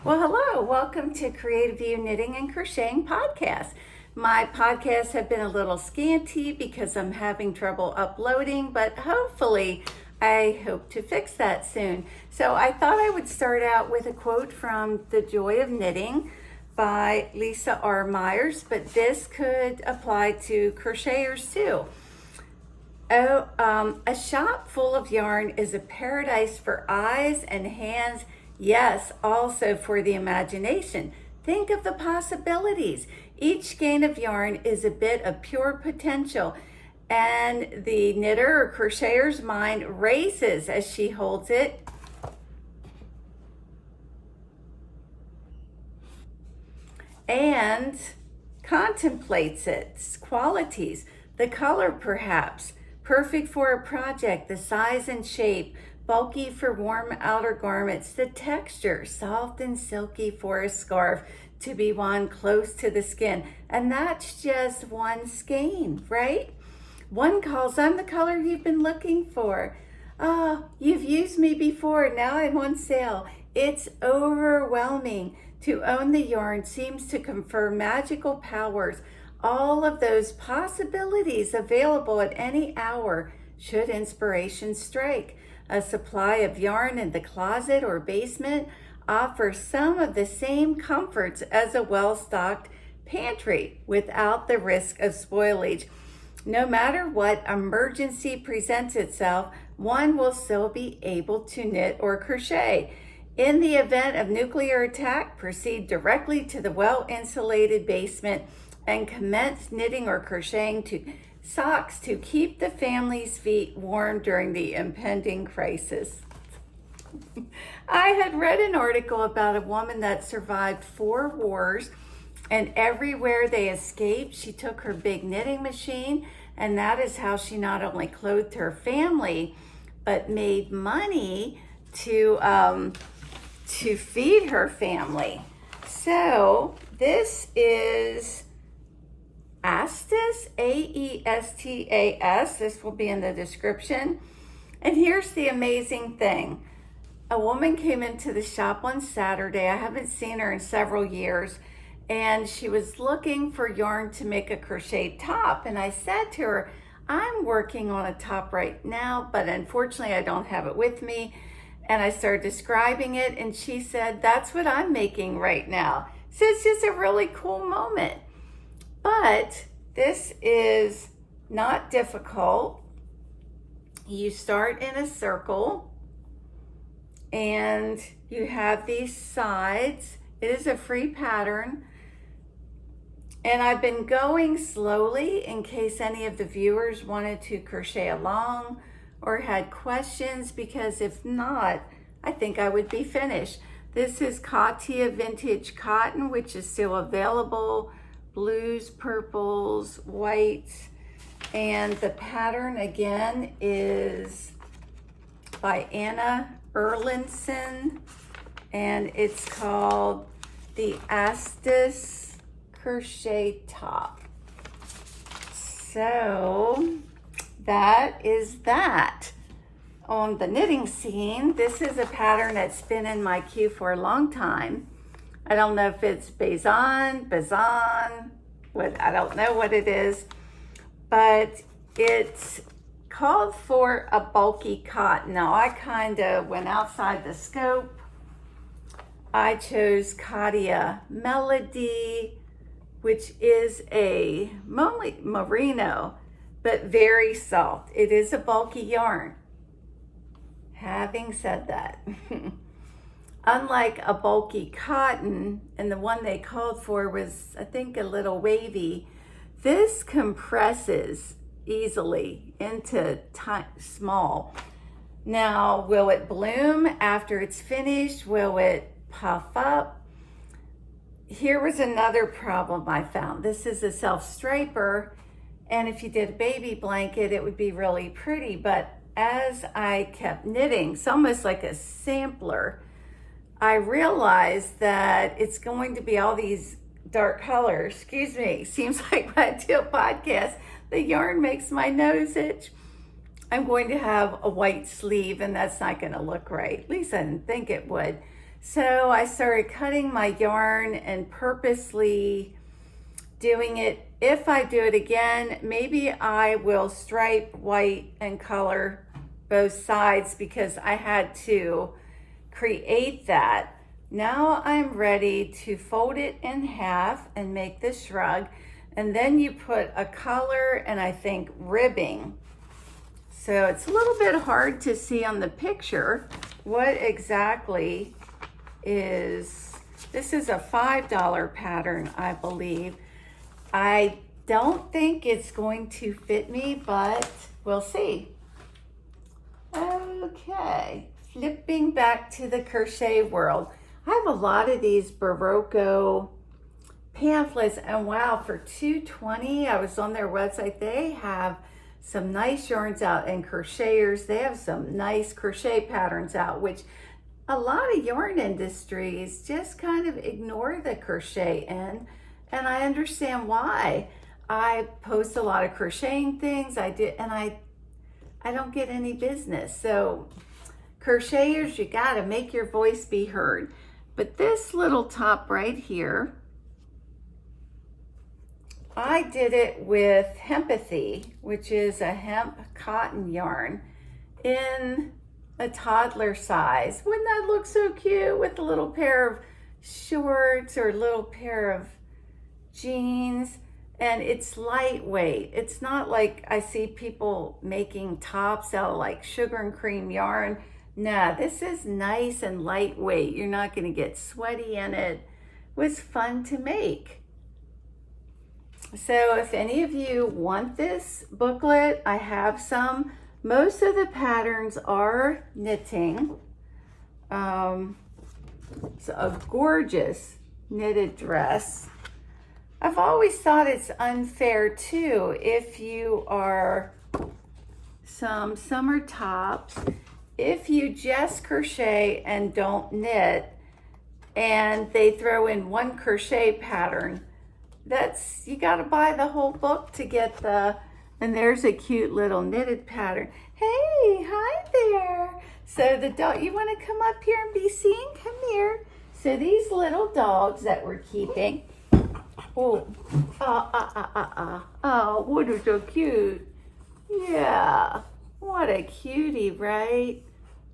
Well, hello. Welcome to Creative View Knitting and Crocheting Podcast. My podcasts have been a little scanty because I'm having trouble uploading, but hopefully I hope to fix that soon. So I thought I would start out with a quote from The Joy of Knitting by Lisa R. Myers, but this could apply to crocheters too. A shop full of yarn is a paradise for eyes and hands. Yes, also for the imagination. Think of the possibilities. Each skein of yarn is a bit of pure potential, and the knitter or crocheter's mind races as she holds it and contemplates its qualities. The color, perhaps, perfect for a project, the size and shape, bulky for warm outer garments, the texture, soft and silky for a scarf to be worn close to the skin. And that's just one skein, right? One calls, I'm the color you've been looking for. Oh, you've used me before, now I'm on sale. It's overwhelming. To own the yarn seems to confer magical powers. All of those possibilities available at any hour should inspiration strike. A supply of yarn in the closet or basement offers some of the same comforts as a well-stocked pantry without the risk of spoilage. No matter what emergency presents itself, one will still be able to knit or crochet. In the event of nuclear attack, proceed directly to the well-insulated basement and commence knitting or crocheting to socks to keep the family's feet warm during the impending crisis. I had read an article about a woman that survived 4 wars, and everywhere they escaped, she took her big knitting machine, and that is how she not only clothed her family, but made money to feed her family. So this is Aestas, Aestas. This will be in the description. And here's the amazing thing. A woman came into the shop on Saturday. I haven't seen her in several years. And she was looking for yarn to make a crochet top. And I said to her, I'm working on a top right now, but unfortunately I don't have it with me. And I started describing it, and she said, that's what I'm making right now. So it's just a really cool moment. But this is not difficult. You start in a circle and you have these sides. It is a free pattern. And I've been going slowly in case any of the viewers wanted to crochet along or had questions, because if not, I think I would be finished. This is Katia vintage cotton, which is still available. Blues, purples, whites, and the pattern again is by Erlandsson, and it's called the Aestas crochet top. So that is that. On the knitting scene, this is a pattern that's been in my queue for a long time. I don't know if it's Bazan, I don't know what it is, but it's called for a bulky cotton. Now I kind of went outside the scope. I chose Katia Melody, which is a merino, but very soft. It is a bulky yarn. Having said that, unlike a bulky cotton, and the one they called for was, I think, a little wavy, this compresses easily into small. Now, will it bloom after it's finished? Will it puff up? Here was another problem I found. This is a self-striper, and if you did a baby blanket, it would be really pretty, but as I kept knitting, it's almost like a sampler, I realized that it's going to be all these dark colors. Excuse me, seems like when I do a podcast, the yarn makes my nose itch. I'm going to have a white sleeve, and that's not going to look right. At least I didn't think it would. So I started cutting my yarn and purposely doing it. If I do it again, maybe I will stripe white and color both sides because I had to create that. Now I'm ready to fold it in half and make the shrug. And then you put a color and I think ribbing. So it's a little bit hard to see on the picture what exactly is. This is a $5 pattern, I believe. I don't think it's going to fit me, but we'll see. Okay, flipping back to the crochet world. I have a lot of these Berroco pamphlets, and wow, for $2.20, I was on their website. They have some nice yarns out, and crocheters, they have some nice crochet patterns out, which a lot of yarn industries just kind of ignore the crochet end, and I understand why. I post a lot of crocheting things, and I don't get any business. So crocheters, you gotta make your voice be heard. But this little top right here, I did it with Hempathy, which is a hemp cotton yarn in a toddler size. Wouldn't that look so cute with a little pair of shorts or a little pair of jeans? And it's lightweight. It's not like I see people making tops out of like sugar and cream yarn. Nah, this is nice and lightweight. You're not gonna get sweaty in it. It was fun to make. So if any of you want this booklet, I have some. Most of the patterns are knitting. It's a gorgeous knitted dress. I've always thought it's unfair too if you are some summer tops, if you just crochet and don't knit and they throw in one crochet pattern, you gotta buy the whole book to get and there's a cute little knitted pattern. Hey, hi there. So the dog, you wanna come up here and be seen? Come here. So these little dogs that we're keeping, oh, what is so cute. Yeah, what a cutie, right?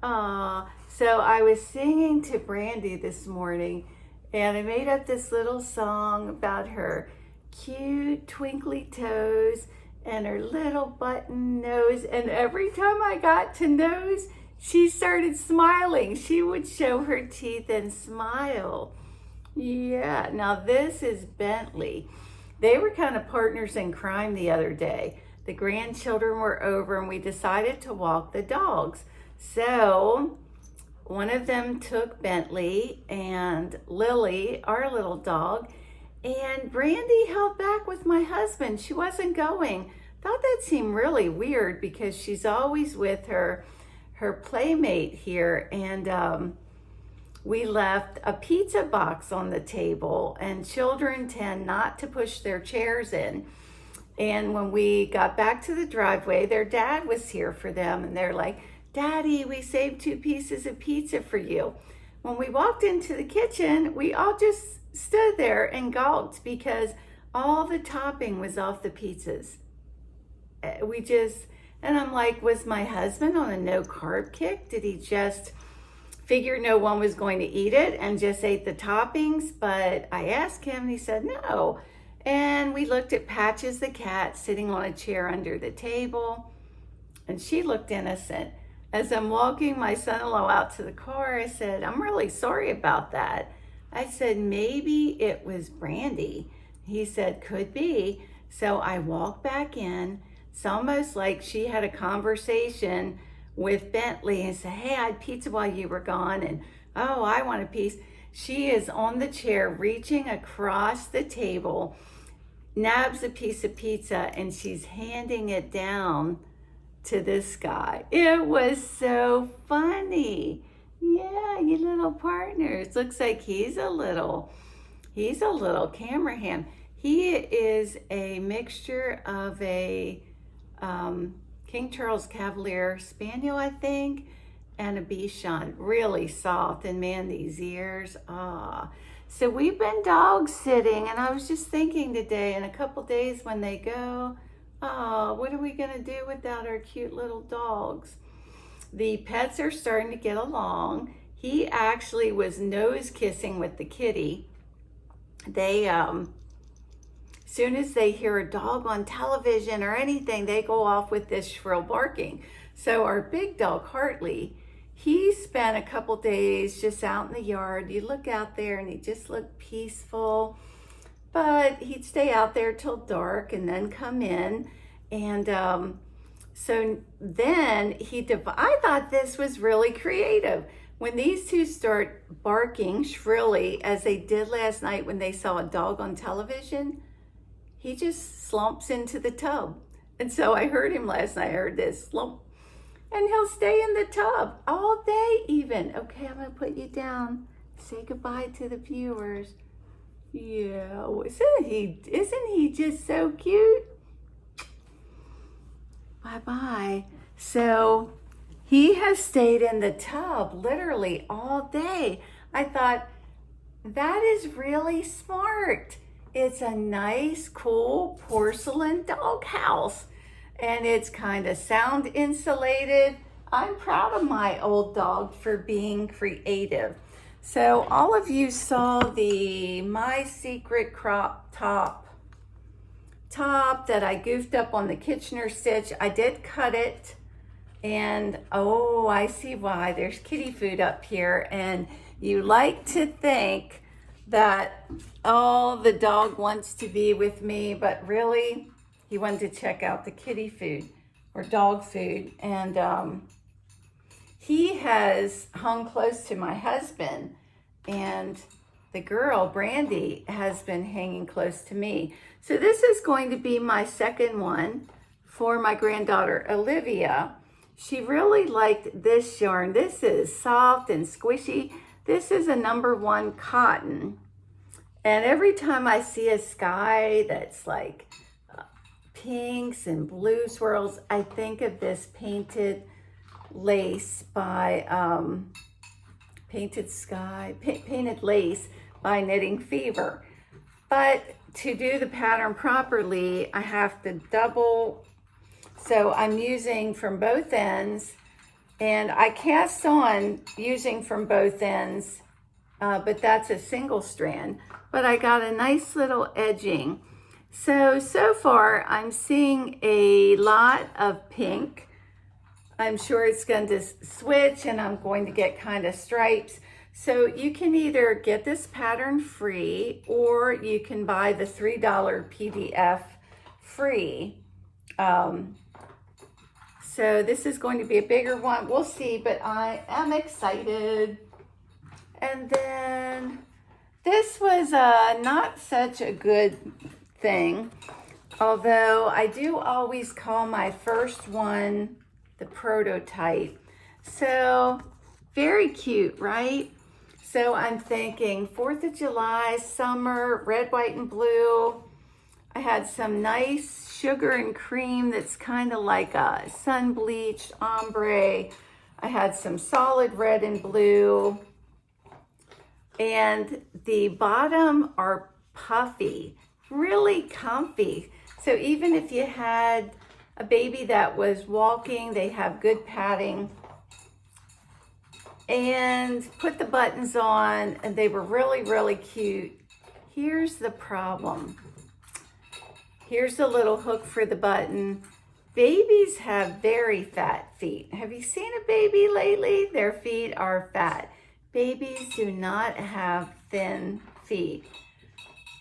So I was singing to Brandy this morning, and I made up this little song about her cute twinkly toes and her little button nose. And every time I got to nose, she started smiling. She would show her teeth and smile. Yeah, now this is Bentley. They were kind of partners in crime the other day. The grandchildren were over and we decided to walk the dogs. So one of them took Bentley and Lily, our little dog, and Brandy held back with my husband. She wasn't going. Thought that seemed really weird because she's always with her playmate here, and we left a pizza box on the table, and children tend not to push their chairs in. And when we got back to the driveway, their dad was here for them, and they're like, Daddy, we saved 2 pieces of pizza for you. When we walked into the kitchen, we all just stood there and gulped because all the topping was off the pizzas. And I'm like, was my husband on a no carb kick? Did he just figure no one was going to eat it and just ate the toppings? But I asked him and he said no. And we looked at Patches the cat sitting on a chair under the table, and she looked innocent. As I'm walking my son-in-law out to the car, I said, I'm really sorry about that. I said, maybe it was Brandy. He said, could be. So I walked back in. It's almost like she had a conversation with Bentley and said, hey, I had pizza while you were gone, and oh, I want a piece. She is on the chair reaching across the table, nabs a piece of pizza, and she's handing it down to this guy. It was so funny. Yeah, you little partners. Looks like he's a little camera ham. He is a mixture of a King Charles Cavalier Spaniel, I think, and a Bichon, really soft. And man, these ears, So we've been dog sitting, and I was just thinking today, in a couple days when they go, what are we gonna do without our cute little dogs? The pets are starting to get along. He actually was nose kissing with the kitty. They, soon as they hear a dog on television or anything, they go off with this shrill barking. So our big dog, Hartley, he spent a couple days just out in the yard. You look out there and he just looked peaceful, but he'd stay out there till dark and then come in. And so then I thought this was really creative. When these two start barking shrilly, as they did last night when they saw a dog on television, he just slumps into the tub. And so I heard him last night, I heard this slump, and he'll stay in the tub all day even. Okay, I'm gonna put you down. Say goodbye to the viewers. Yeah, isn't he just so cute? Bye-bye. So he has stayed in the tub literally all day. I thought, that is really smart. It's a nice, cool porcelain doghouse, and it's kind of sound insulated. I'm proud of my old dog for being creative. So all of you saw the My Secret crop top that I goofed up on the Kitchener stitch. I did cut it, and I see why. There's kitty food up here, and you like to think that, the dog wants to be with me, but really, he wanted to check out the kitty food or dog food. And he has hung close to my husband, and the girl, Brandy, has been hanging close to me. So this is going to be my second one for my granddaughter, Olivia. She really liked this yarn. This is soft and squishy. This is a #1 cotton. And every time I see a sky that's like pinks and blue swirls, I think of this painted lace by, painted lace by Knitting Fever. But to do the pattern properly, I have to double. So I'm using from both ends, and I cast on using from both ends, but that's a single strand. But I got a nice little edging. So far I'm seeing a lot of pink. I'm sure it's going to switch, and I'm going to get kind of stripes. So you can either get this pattern free, or you can buy the $3 PDF free. So this is going to be a bigger one. We'll see, but I am excited. And then this was not such a good thing, although I do always call my first one the prototype. So very cute, right? So I'm thinking 4th of July, summer, red, white, and blue. I had some nice sugar and cream that's kind of like a sun-bleached ombre. I had some solid red and blue. And the bottom are puffy, really comfy. So even if you had a baby that was walking, they have good padding. And put the buttons on, and they were really, really cute. Here's the problem. Here's the little hook for the button. Babies have very fat feet. Have you seen a baby lately? Their feet are fat. Babies do not have thin feet.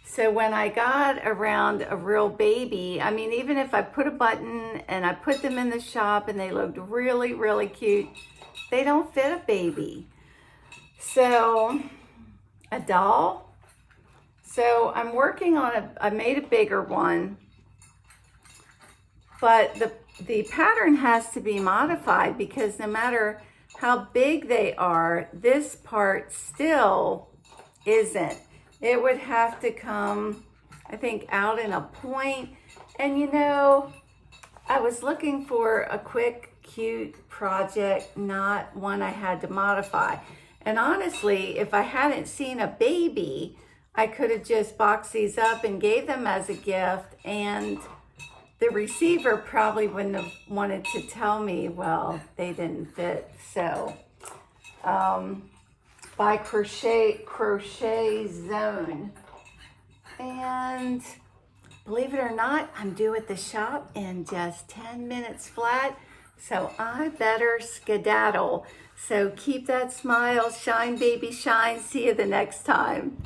So when I got around a real baby, I mean, even if I put a button and I put them in the shop and they looked really, really cute, they don't fit a baby. So a doll. So I'm working on I made a bigger one, but the pattern has to be modified, because no matter how big they are, this part still isn't. It would have to come, I think, out in a point. And I was looking for a quick cute project, not one I had to modify. And honestly, if I hadn't seen a baby, I could have just boxed these up and gave them as a gift, and the receiver probably wouldn't have wanted to tell me, well, they didn't fit. So by Crochet Zone. And believe it or not, I'm due at the shop in just 10 minutes flat, so I better skedaddle. So keep that smile, shine baby shine. See you the next time.